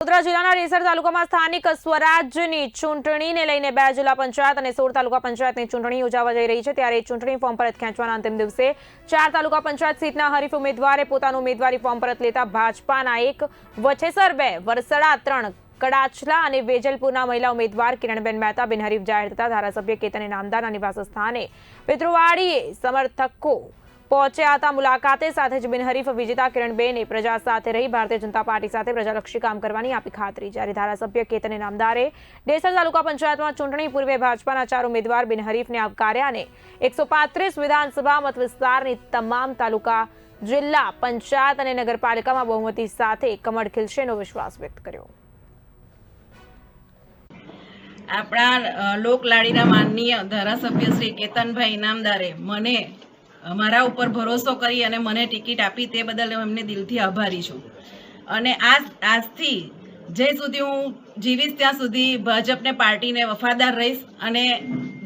વડોદરા જિલ્લાના રેસર તાલુકામાં સ્થાનિક સ્વરાજ્યની ચૂંટણીને લઈને 2 જિલ્લા પંચાયત અને 16 તાલુકા પંચાયતની ચૂંટણી યોજાવા જઈ રહી છે। ત્યારે ચૂંટણી ફોર્મ પરત ખેંચવાના અંતિમ દિવસે 4 તાલુકા પંચાયત સીટના હરીફ ઉમેદવારે પોતાનું ઉમેદવારી ફોર્મ પરત લેતા ભાજપાના 1, વછેસર 2, વરસડા 3, કડાચલા અને વેજલપુરના મહિલા ઉમેદવાર કિરણબેન મહેતા બિનહરીફ જાહેર થતા ધારાસભ્ય કેતન ઇનામદારના નિવાસ સ્થાને પિતૃવાડીએ સમર્થકો પહોંચ્યા હતા। મુલાકાતે સાથે જ બિનહરીફ વિજેતા કિરણબેને પ્રજા સાથે રહી ભારતીય જનતા પાર્ટી સાથે પ્રજાલક્ષી કામ કરવાની આપી ખાતરી। જ્યારે ધારાસભ્ય કેતન ઇનામદારે ડેસર તાલુકા પંચાયતમાં ચૂંટણી પૂર્વે ભાજપાના 4 ઉમેદવાર બિનહરીફને આવકાર્યા અને 135 વિધાનસભા મત વિસ્તારની તમામ તાલુકા, જિલ્લા પંચાયત અને નગરપાલિકામાં બહુમતી સાથે કમળ ખીલશેનો વિશ્વાસ વ્યક્ત કર્યો। આપણા લોકલાડીના માનનીય ધારાસભ્ય શ્રી કેતનભાઈ ઇનામદારે મને મારા ઉપર ભરોસો કરી અને મને ટિકિટ આપી તે બદલ હું એમને દિલથી આભારી છું। અને આજથી જ્યાં સુધી હું જીવીશ ત્યાં સુધી ભાજપને પાર્ટીને વફાદાર રહીશ અને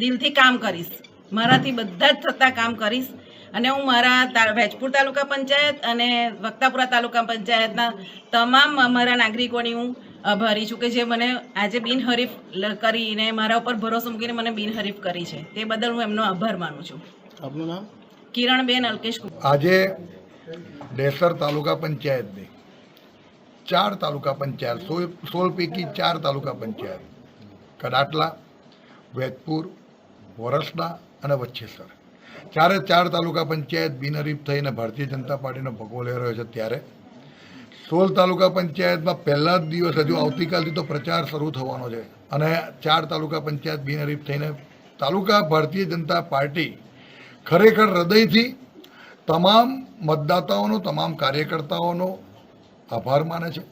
દિલથી કામ કરીશ। મારાથી બધા જ થતા કામ કરીશ અને હું મારા વેજપુર તાલુકા પંચાયત અને વક્તાપુરા તાલુકા પંચાયતના તમામ અમારા નાગરિકોની હું આભારી છું કે જે મને આજે બિનહરીફ કરીને મારા ઉપર ભરોસો મૂકીને મને બિનહરીફ કરી છે, તે બદલ હું એમનો આભાર માનું છું। આપનું નામ? કિરણબેન અલ્કેશ। આજે ડેસર તાલુકા પંચાયતની 4 તાલુકા પંચાયત 16 પૈકી 4 તાલુકા પંચાયત કડાટલા, વેજપુર, વરસડા અને વચ્છેસર 4 તાલુકા પંચાયત બિનહરીફ થઈને ભારતીય જનતા પાર્ટીનો ભગવો લઈ રહ્યો છે। ત્યારે 16 તાલુકા પંચાયતમાં પહેલા જ દિવસ હજુ આવતીકાલથી તો પ્રચાર શરૂ થવાનો છે અને 4 તાલુકા પંચાયત બિનહરીફ થઈને તાલુકા ભારતીય જનતા પાર્ટી ખરેખર હૃદયથી તમામ મતદાતાઓનો, તમામ કાર્યકર્તાઓનો આભાર માને છે।